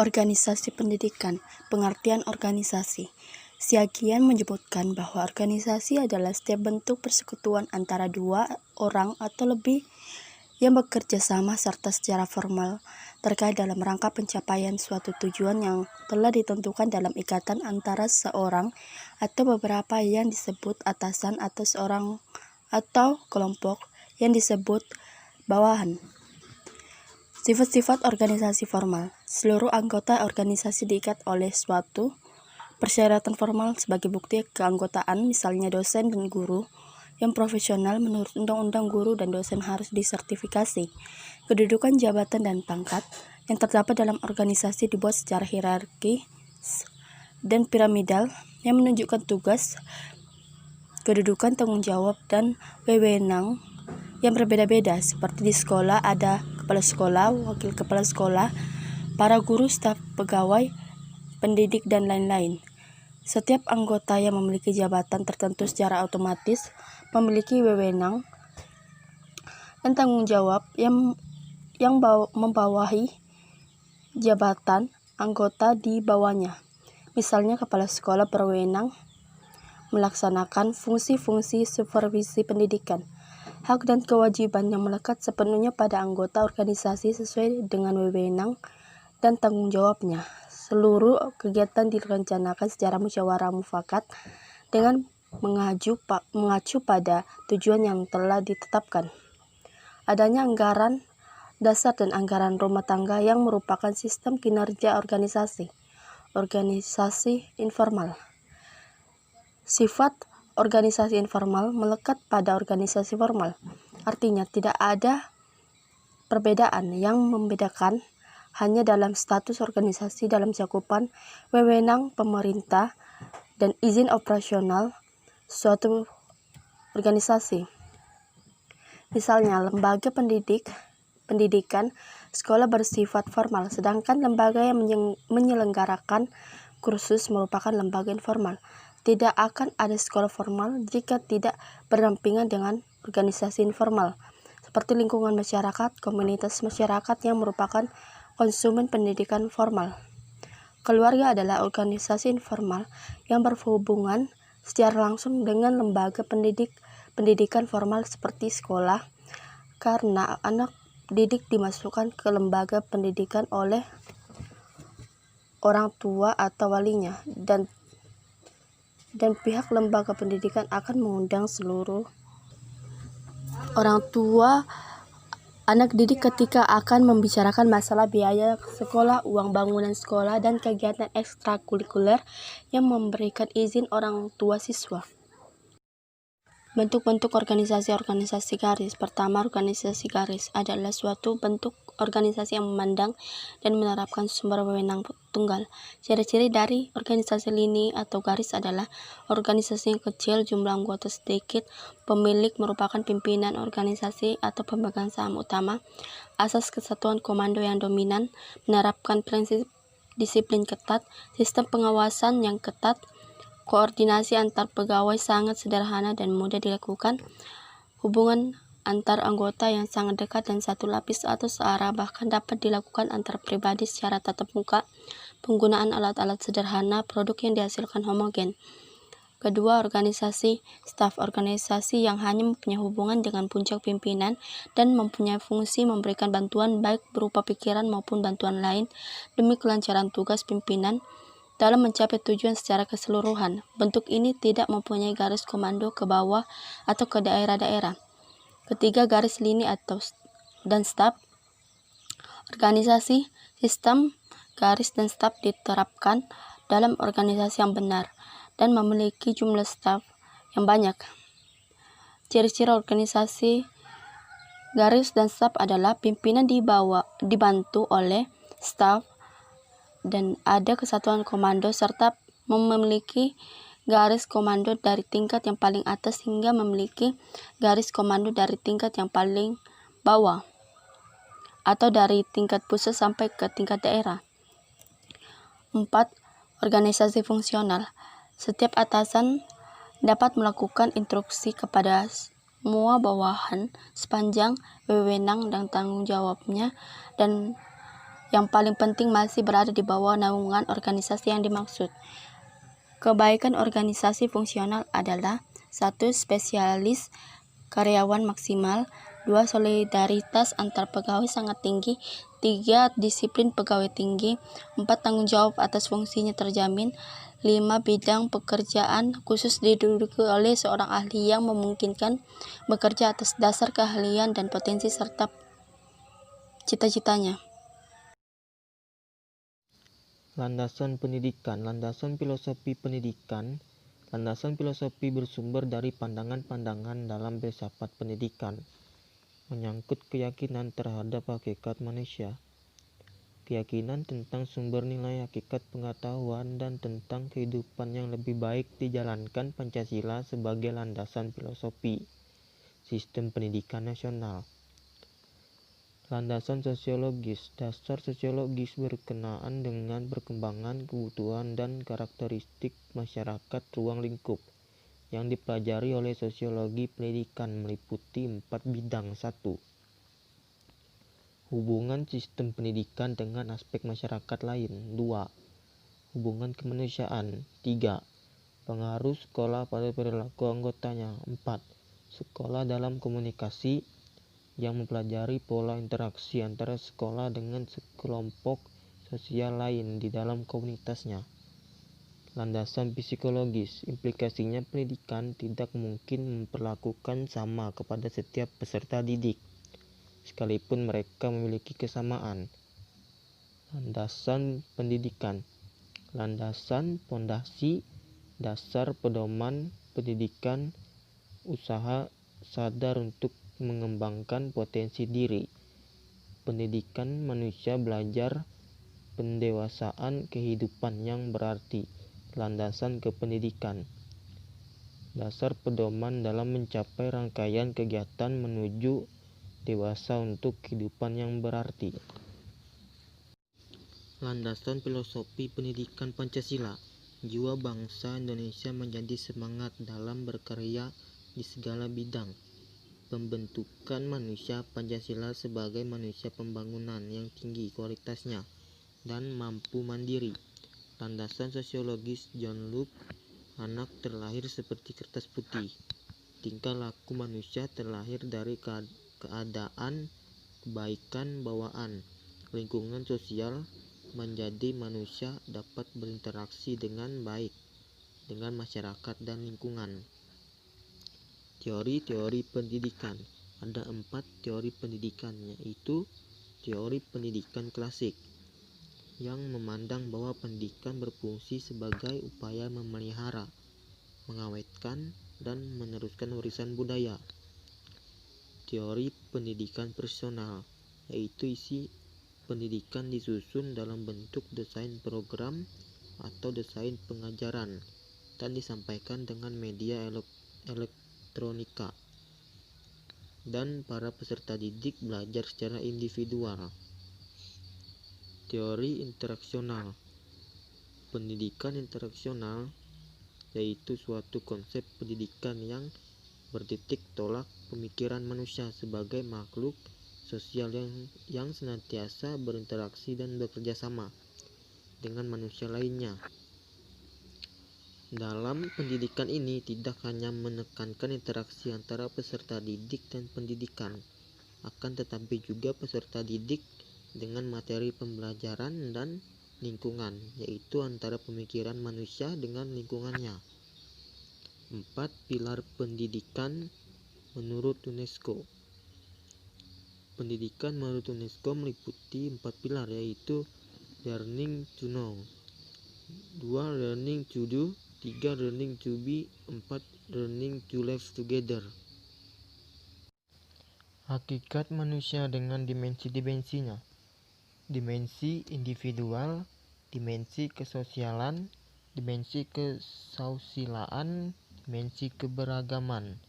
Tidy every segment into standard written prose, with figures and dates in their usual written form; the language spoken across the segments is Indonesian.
Organisasi pendidikan. Pengertian organisasi. Siagian menyebutkan bahwa organisasi adalah setiap bentuk persekutuan antara dua orang atau lebih yang bekerja sama serta secara formal terkait dalam rangka pencapaian suatu tujuan yang telah ditentukan dalam ikatan antara seorang atau beberapa yang disebut atasan atau seorang atau kelompok yang disebut bawahan. Sifat-sifat organisasi formal. Seluruh anggota organisasi diikat oleh suatu persyaratan formal sebagai bukti keanggotaan, misalnya dosen dan guru yang profesional menurut Undang-Undang Guru dan dosen harus disertifikasi. Kedudukan jabatan dan pangkat yang terdapat dalam organisasi dibuat secara hierarkis dan piramidal yang menunjukkan tugas, kedudukan, tanggung jawab, dan wewenang yang berbeda-beda. Seperti di sekolah ada kepala sekolah, wakil kepala sekolah, para guru, staf pegawai, pendidik, dan lain-lain. Setiap anggota yang memiliki jabatan tertentu secara otomatis memiliki wewenang dan tanggung jawab yang membawahi jabatan anggota di bawahnya. Misalnya kepala sekolah berwenang melaksanakan fungsi-fungsi supervisi pendidikan. Hak dan kewajiban yang melekat sepenuhnya pada anggota organisasi sesuai dengan wewenang dan tanggung jawabnya. Seluruh kegiatan direncanakan secara musyawarah mufakat dengan mengacu pada tujuan yang telah ditetapkan. Adanya anggaran dasar dan anggaran rumah tangga yang merupakan sistem kinerja organisasi. Organisasi informal. Sifat organisasi informal melekat pada organisasi formal. Artinya tidak ada perbedaan yang membedakan hanya dalam status organisasi dalam cakupan wewenang pemerintah dan izin operasional suatu organisasi. Misalnya lembaga pendidikan sekolah bersifat formal, sedangkan lembaga yang menyelenggarakan kursus merupakan lembaga informal. Tidak akan ada sekolah formal jika tidak berdampingan dengan organisasi informal, seperti lingkungan masyarakat, komunitas masyarakat yang merupakan konsumen pendidikan formal. Keluarga adalah organisasi informal yang berhubungan secara langsung dengan lembaga pendidikan formal seperti sekolah, karena anak didik dimasukkan ke lembaga pendidikan oleh orang tua atau walinya, dan pihak lembaga pendidikan akan mengundang seluruh orang tua anak didik ketika akan membicarakan masalah biaya sekolah, uang bangunan sekolah, dan kegiatan ekstrakurikuler yang memberikan izin orang tua siswa. Bentuk-bentuk organisasi garis. Pertama, organisasi garis adalah suatu bentuk organisasi yang memandang dan menerapkan sumber wewenang tunggal. Ciri-ciri dari organisasi lini atau garis adalah organisasi yang kecil, jumlah anggota sedikit, pemilik merupakan pimpinan organisasi atau pemegang saham utama, asas kesatuan komando yang dominan, menerapkan prinsip disiplin ketat, sistem pengawasan yang ketat, koordinasi antar pegawai sangat sederhana dan mudah dilakukan, hubungan antar anggota yang sangat dekat dan satu lapis atau searah, bahkan dapat dilakukan antar pribadi secara tatap muka, penggunaan alat-alat sederhana, produk yang dihasilkan homogen. Kedua, organisasi staf, organisasi yang hanya mempunyai hubungan dengan puncak pimpinan dan mempunyai fungsi memberikan bantuan baik berupa pikiran maupun bantuan lain demi kelancaran tugas pimpinan dalam mencapai tujuan secara keseluruhan. Bentuk ini tidak mempunyai garis komando ke bawah atau ke daerah-daerah. Ketiga, garis lini dan staf. Organisasi, sistem, garis dan staf diterapkan dalam organisasi yang benar dan memiliki jumlah staf yang banyak. Ciri-ciri organisasi garis dan staf adalah pimpinan dibantu oleh staf dan ada kesatuan komando serta memiliki garis komando dari tingkat yang paling atas hingga memiliki garis komando dari tingkat yang paling bawah atau dari tingkat pusat sampai ke tingkat daerah. 4. Organisasi fungsional. Setiap atasan dapat melakukan instruksi kepada semua bawahan sepanjang wewenang dan tanggung jawabnya dan yang paling penting masih berada di bawah naungan organisasi yang dimaksud. Kebaikan organisasi fungsional adalah 1. Spesialis karyawan maksimal, 2. Solidaritas antar pegawai sangat tinggi, 3. Disiplin pegawai tinggi, 4. Tanggung jawab atas fungsinya terjamin, 5. Bidang pekerjaan khusus diduduki oleh seorang ahli yang memungkinkan bekerja atas dasar keahlian dan potensi serta cita-citanya. Landasan pendidikan, landasan filosofi pendidikan. Landasan filosofi bersumber dari pandangan-pandangan dalam filsafat pendidikan, menyangkut keyakinan terhadap hakikat manusia, keyakinan tentang sumber nilai hakikat pengetahuan, dan tentang kehidupan yang lebih baik dijalankan Pancasila sebagai landasan filosofi sistem pendidikan nasional. Landasan sosiologis, dasar sosiologis berkenaan dengan perkembangan kebutuhan dan karakteristik masyarakat ruang lingkup yang dipelajari oleh sosiologi pendidikan meliputi 4 bidang. 1. Hubungan sistem pendidikan dengan aspek masyarakat lain. 2. Hubungan kemanusiaan. 3. Pengaruh sekolah pada perilaku anggotanya. 4. Sekolah dalam komunikasi yang mempelajari pola interaksi antara sekolah dengan sekelompok sosial lain di dalam komunitasnya. Landasan psikologis, implikasinya pendidikan tidak mungkin memperlakukan sama kepada setiap peserta didik, sekalipun mereka memiliki kesamaan. Landasan pendidikan, landasan pondasi, dasar pedoman pendidikan, usaha sadar untuk mengembangkan potensi diri, pendidikan manusia belajar, pendewasaan kehidupan yang berarti, landasan kependidikan, dasar pedoman dalam mencapai rangkaian kegiatan menuju dewasa untuk kehidupan yang berarti. Landasan filosofi pendidikan Pancasila, jiwa bangsa Indonesia menjadi semangat dalam berkarya di segala bidang. Pembentukan manusia Pancasila sebagai manusia pembangunan yang tinggi kualitasnya dan mampu mandiri. Landasan sosiologis John Locke, anak terlahir seperti kertas putih. Tingkah laku manusia terlahir dari keadaan kebaikan bawaan. Lingkungan sosial menjadi manusia dapat berinteraksi dengan baik dengan masyarakat dan lingkungan. Teori-teori pendidikan. Ada 4 teori pendidikan, yaitu teori pendidikan klasik yang memandang bahwa pendidikan berfungsi sebagai upaya memelihara, mengawetkan, dan meneruskan warisan budaya. Teori pendidikan personal, yaitu isi pendidikan disusun dalam bentuk desain program atau desain pengajaran dan disampaikan dengan media elektronika, dan para peserta didik belajar secara individual. Teori interaksional. Pendidikan interaksional yaitu suatu konsep pendidikan yang bertitik tolak pemikiran manusia sebagai makhluk sosial yang senantiasa berinteraksi dan bekerja sama dengan manusia lainnya. Dalam pendidikan ini tidak hanya menekankan interaksi antara peserta didik dan pendidikan, akan tetapi juga peserta didik dengan materi pembelajaran dan lingkungan, yaitu antara pemikiran manusia dengan lingkungannya. 4 pilar pendidikan menurut UNESCO. Pendidikan menurut UNESCO meliputi 4 pilar, yaitu learning to know, 2 learning to do, 3 learning to be, 4 learning to live together. Hakikat manusia dengan dimensi-dimensinya. Dimensi individual, dimensi kesosialan, dimensi kesausilaan, dimensi keberagaman.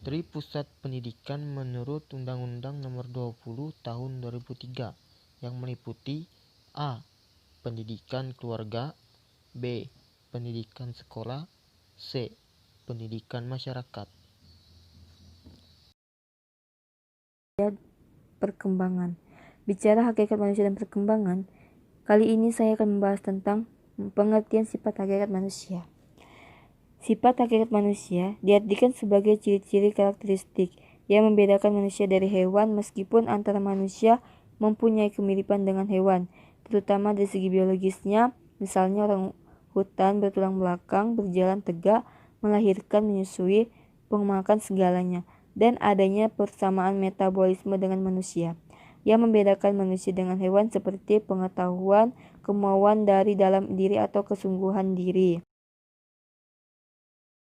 Pusat pendidikan menurut Undang-Undang Nomor 20 Tahun 2003 yang meliputi A. Pendidikan keluarga, B. Pendidikan sekolah, C. Pendidikan masyarakat. Perkembangan. Bicara hakikat manusia dan perkembangan, kali ini saya akan membahas tentang pengertian sifat hakikat manusia. Sifat hakikat manusia diartikan sebagai ciri-ciri karakteristik yang membedakan manusia dari hewan meskipun antara manusia mempunyai kemiripan dengan hewan, terutama dari segi biologisnya, misalnya orang hutan bertulang belakang, berjalan tegak, melahirkan, menyusui, memakan segalanya, dan adanya persamaan metabolisme dengan manusia. Yang membedakan manusia dengan hewan seperti pengetahuan, kemauan dari dalam diri atau kesungguhan diri.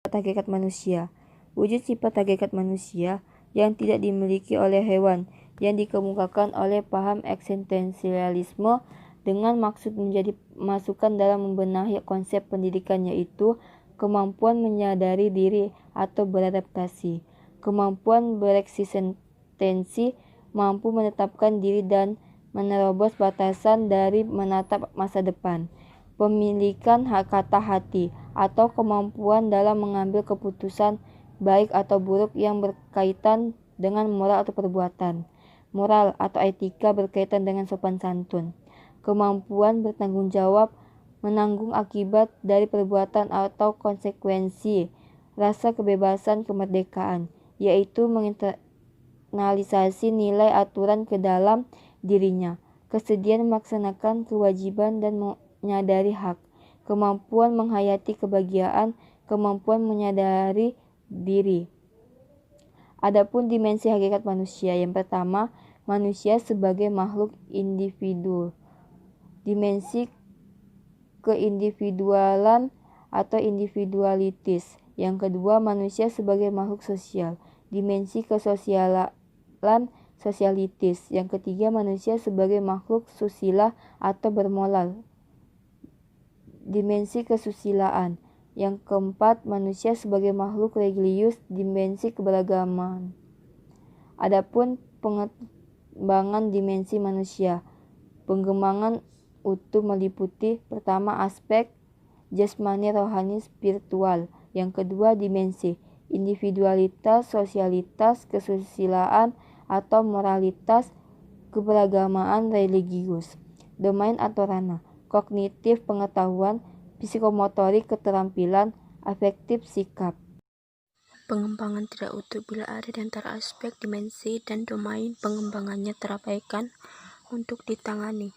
Sifat hakikat manusia. Wujud sifat hakikat manusia yang tidak dimiliki oleh hewan yang dikemukakan oleh paham eksistensialisme dengan maksud menjadi masukan dalam membenahi konsep pendidikan, yaitu kemampuan menyadari diri atau beradaptasi, kemampuan bereksistensi, mampu menetapkan diri dan menerobos batasan dari menatap masa depan, pemilikan kata hati, atau kemampuan dalam mengambil keputusan baik atau buruk yang berkaitan dengan moral atau perbuatan. Moral atau etika berkaitan dengan sopan santun. Kemampuan bertanggung jawab, menanggung akibat dari perbuatan atau konsekuensi. Rasa kebebasan kemerdekaan, yaitu menginternalisasi nilai aturan ke dalam dirinya. Kesediaan melaksanakan kewajiban dan menyadari hak. Kemampuan menghayati kebahagiaan, kemampuan menyadari diri. Adapun dimensi hakikat manusia, yang pertama, manusia sebagai makhluk individu. Dimensi keindividualan atau individualitis. Yang kedua, manusia sebagai makhluk sosial. Dimensi kesosialan sosialitis. Yang ketiga, manusia sebagai makhluk susila atau bermoral. Dimensi kesusilaan. Yang keempat, manusia sebagai makhluk religius, dimensi keberagaman. Adapun pengembangan dimensi manusia. Pengembangan utuh meliputi pertama aspek jasmani, rohani, spiritual. Yang kedua, dimensi individualitas, sosialitas, kesusilaan atau moralitas, keberagamaan religius. Domain atau ranah kognitif, pengetahuan, psikomotorik, keterampilan, afektif, sikap. Pengembangan tidak utuh bila ada di antara aspek, dimensi, dan domain pengembangannya terabaikan untuk ditangani.